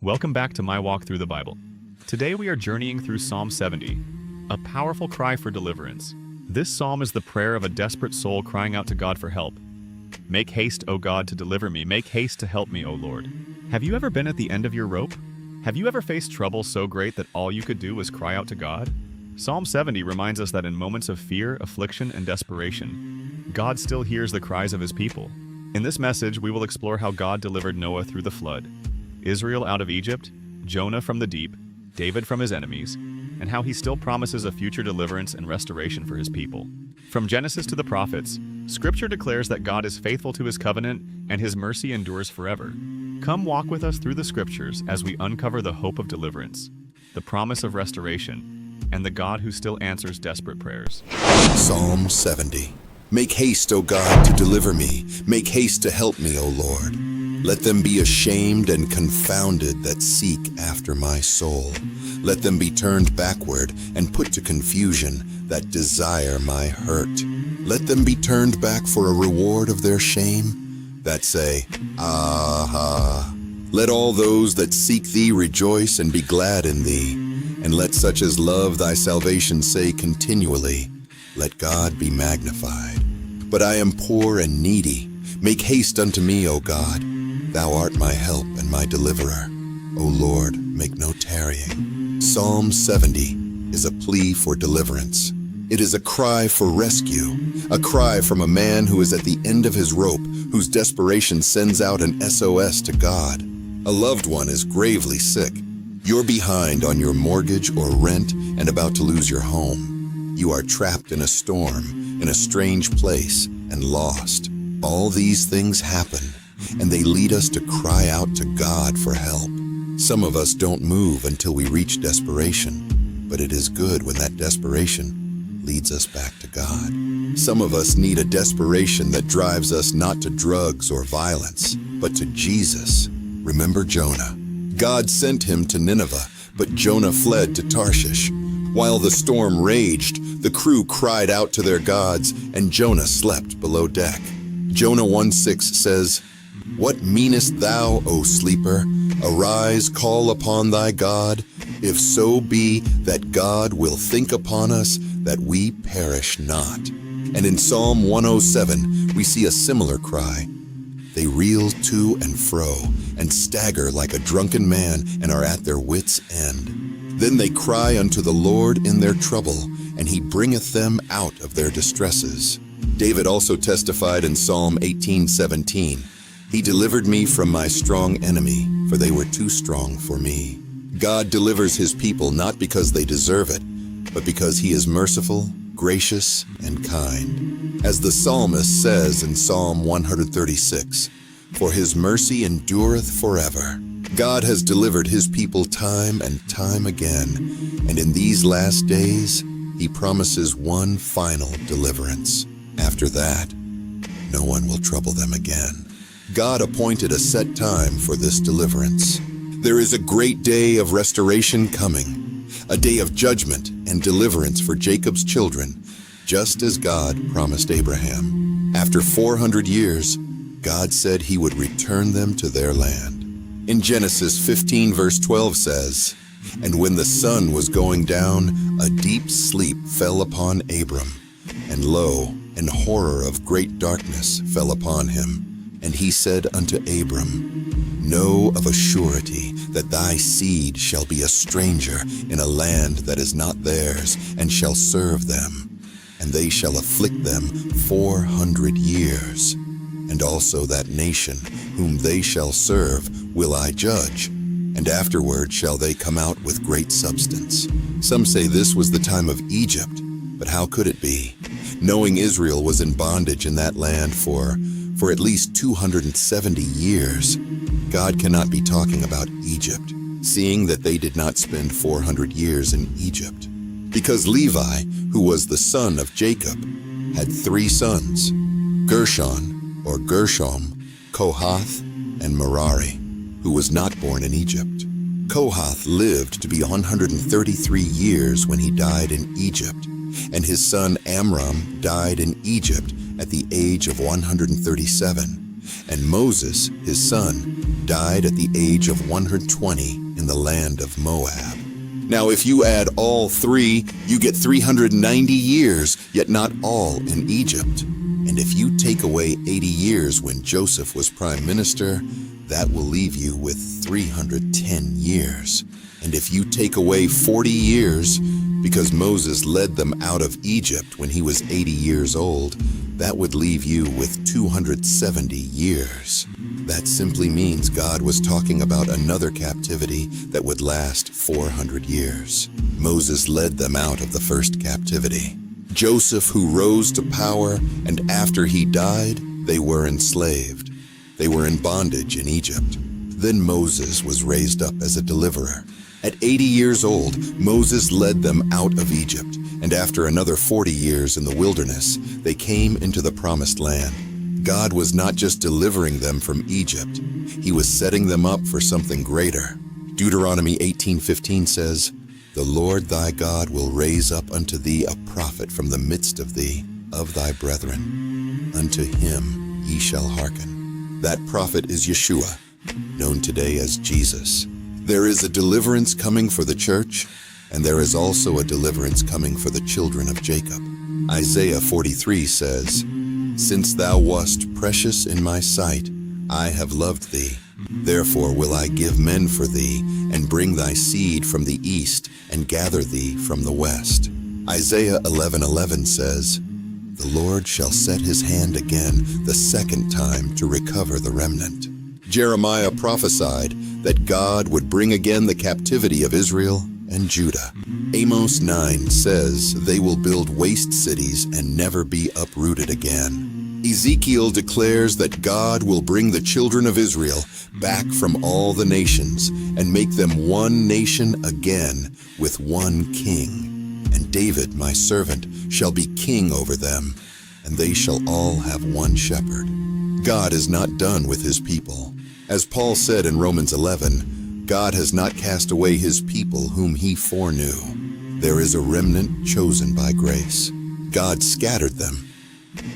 Welcome back to my walk through the Bible. Today we are journeying through Psalm 70, a powerful cry for deliverance. This psalm is the prayer of a desperate soul crying out to God for help. Make haste, O God, to deliver me. Make haste to help me, O Lord. Have you ever been at the end of your rope? Have you ever faced trouble so great that all you could do was cry out to God? Psalm 70 reminds us that in moments of fear, affliction, and desperation, God still hears the cries of his people. In this message, we will explore how God delivered Noah through the flood, Israel out of Egypt, Jonah from the deep, David from his enemies, and how he still promises a future deliverance and restoration for his people. From Genesis to the prophets, Scripture declares that God is faithful to his covenant and his mercy endures forever. Come walk with us through the Scriptures as we uncover the hope of deliverance, the promise of restoration, and the God who still answers desperate prayers. Psalm 70. Make haste, O God, to deliver me. Make haste to help me, O Lord. Let them be ashamed and confounded that seek after my soul. Let them be turned backward and put to confusion that desire my hurt. Let them be turned back for a reward of their shame that say, Aha. Let all those that seek thee rejoice and be glad in thee. And let such as love thy salvation say continually, Let God be magnified. But I am poor and needy. Make haste unto me, O God. Thou art my help and my deliverer. O Lord, make no tarrying. Psalm 70 is a plea for deliverance. It is a cry for rescue, a cry from a man who is at the end of his rope, whose desperation sends out an SOS to God. A loved one is gravely sick. You're behind on your mortgage or rent and about to lose your home. You are trapped in a storm, in a strange place, and lost. All these things happen, and they lead us to cry out to God for help. Some of us don't move until we reach desperation, but it is good when that desperation leads us back to God. Some of us need a desperation that drives us not to drugs or violence, but to Jesus. Remember Jonah. God sent him to Nineveh, but Jonah fled to Tarshish. While the storm raged, the crew cried out to their gods, and Jonah slept below deck. Jonah 1:6 says, What meanest thou, O sleeper? Arise, call upon thy God, if so be that God will think upon us, that we perish not. And in Psalm 107, we see a similar cry. They reel to and fro, and stagger like a drunken man, and are at their wits' end. Then they cry unto the Lord in their trouble, and he bringeth them out of their distresses. David also testified in Psalm 18:17, He delivered me from my strong enemy, for they were too strong for me. God delivers his people not because they deserve it, but because he is merciful, gracious, and kind. As the psalmist says in Psalm 136, For his mercy endureth forever. God has delivered his people time and time again, and in these last days, he promises one final deliverance. After that, no one will trouble them again. God appointed a set time for this deliverance. There is a great day of restoration coming, a day of judgment and deliverance for Jacob's children, just as God promised Abraham. After 400 years, God said he would return them to their land. In Genesis 15 verse 12 says, And when the sun was going down, a deep sleep fell upon Abram, and lo, an horror of great darkness fell upon him. And he said unto Abram, Know of a surety that thy seed shall be a stranger in a land that is not theirs, and shall serve them. And they shall afflict them 400 years. And also that nation whom they shall serve will I judge, and afterward shall they come out with great substance. Some say this was the time of Egypt, but how could it be? Knowing Israel was in bondage in that land for at least 270 years, God cannot be talking about Egypt, seeing that they did not spend 400 years in Egypt. Because Levi, who was the son of Jacob, had 3 sons, Gershon, or Gershom, Kohath, and Merari, who was not born in Egypt. Kohath lived to be 133 years when he died in Egypt, and his son Amram died in Egypt at the age of 137, And Moses, his son, died at the age of 120 in the land of Moab. Now if you add all three, you get 390 years, yet not all in Egypt. And if you take away 80 years when Joseph was prime minister, that will leave you with 310 years. And if you take away 40 years, because Moses led them out of Egypt when he was 80 years old, that would leave you with 270 years. That simply means God was talking about another captivity that would last 400 years. Moses led them out of the first captivity. Joseph, who rose to power, and after he died, they were enslaved. They were in bondage in Egypt. Then Moses was raised up as a deliverer. At 80 years old, Moses led them out of Egypt, and after another 40 years in the wilderness, they came into the promised land. God was not just delivering them from Egypt, he was setting them up for something greater. Deuteronomy 18:15 says, "The Lord thy God will raise up unto thee a prophet from the midst of thee, of thy brethren. Unto him ye shall hearken." That prophet is Yeshua, known today as Jesus. There is a deliverance coming for the church, and there is also a deliverance coming for the children of Jacob. Isaiah 43 says, "Since thou wast precious in my sight, I have loved thee. Therefore will I give men for thee, and bring thy seed from the east, and gather thee from the west." Isaiah 11:11 says, "The Lord shall set his hand again the second time to recover the remnant." Jeremiah prophesied that God would bring again the captivity of Israel and Judah. Amos 9 says they will build waste cities and never be uprooted again. Ezekiel declares that God will bring the children of Israel back from all the nations and make them one nation again with one king. And David, my servant, shall be king over them, and they shall all have one shepherd. God is not done with his people. As Paul said in Romans 11, God has not cast away his people whom he foreknew. There is a remnant chosen by grace. God scattered them,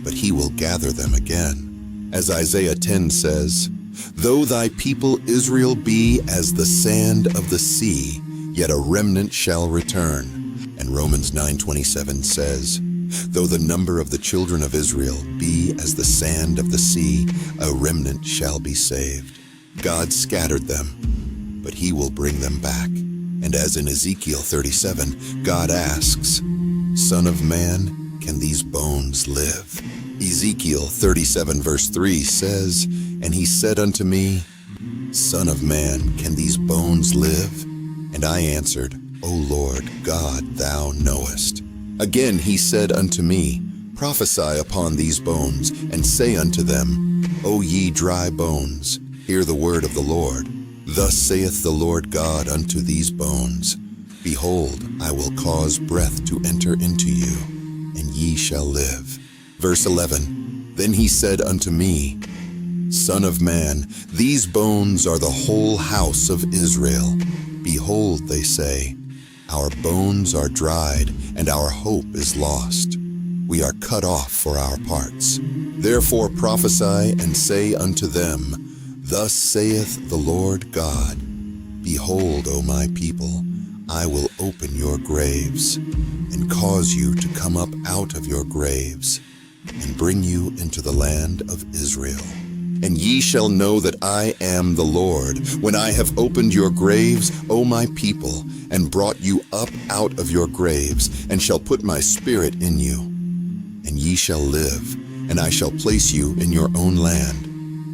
but he will gather them again. As Isaiah 10 says, "Though thy people Israel be as the sand of the sea, yet a remnant shall return." And Romans 9:27 says, "Though the number of the children of Israel be as the sand of the sea, a remnant shall be saved." God scattered them, but he will bring them back. And as in Ezekiel 37, God asks, "Son of man, can these bones live?" Ezekiel 37 verse 3 says, "And he said unto me, Son of man, can these bones live? And I answered, O Lord God, thou knowest." Again he said unto me, "Prophesy upon these bones, and say unto them, O ye dry bones, hear the word of the Lord. Thus saith the Lord God unto these bones, Behold, I will cause breath to enter into you, and ye shall live." Verse 11, "Then he said unto me, Son of man, these bones are the whole house of Israel. Behold, they say, Our bones are dried, and our hope is lost. We are cut off for our parts. Therefore prophesy and say unto them, Thus saith the Lord God, Behold, O my people, I will open your graves, and cause you to come up out of your graves, and bring you into the land of Israel. And ye shall know that I am the Lord, when I have opened your graves, O my people, and brought you up out of your graves, and shall put my spirit in you. And ye shall live, and I shall place you in your own land.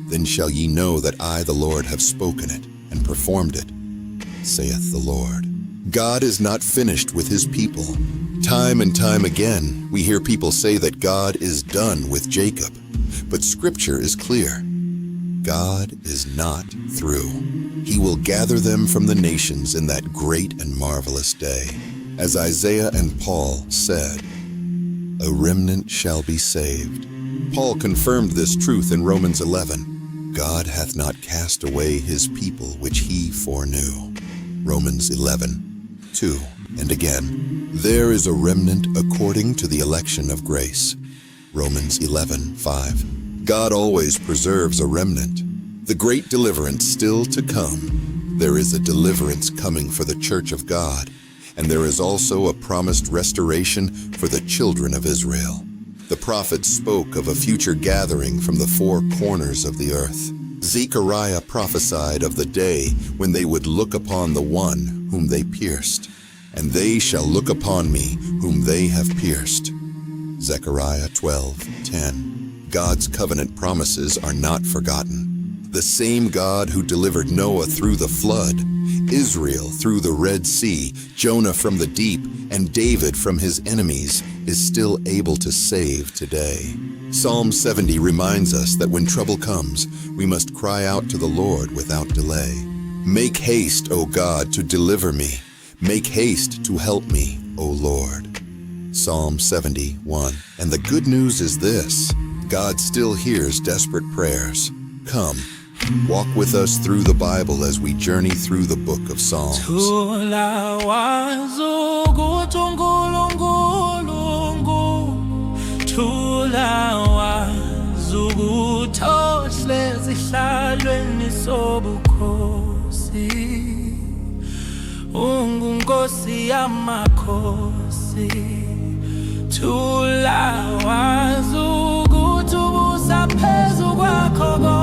Then shall ye know that I, the Lord, have spoken it, and performed it, saith the Lord. God is not finished with his people. Time and time again, we hear people say that God is done with Jacob. But Scripture is clear. God is not through. He will gather them from the nations in that great and marvelous day. As Isaiah and Paul said, "A remnant shall be saved." Paul confirmed this truth in Romans 11. God hath not cast away his people which he foreknew. Romans 11:2. And again, there is a remnant according to the election of grace. Romans 11:5. God always preserves a remnant. The great deliverance still to come. There is a deliverance coming for the church of God, and there is also a promised restoration for the children of Israel. The prophets spoke of a future gathering from the four corners of the earth. Zechariah prophesied of the day when they would look upon the one whom they pierced, and they shall look upon me whom they have pierced. Zechariah 12:10. God's covenant promises are not forgotten. The same God who delivered Noah through the flood, Israel through the Red Sea, Jonah from the deep, and David from his enemies is still able to save today. Psalm 70 reminds us that when trouble comes, we must cry out to the Lord without delay. Make haste, O God, to deliver me. Make haste to help me, O Lord. Psalm 71. And the good news is this: God still hears desperate prayers. Come, walk with us through the Bible as we journey through the book of Psalms. Ungunkosi yamakhosi, thula wazi ukuthi ubusa phezu kwakho.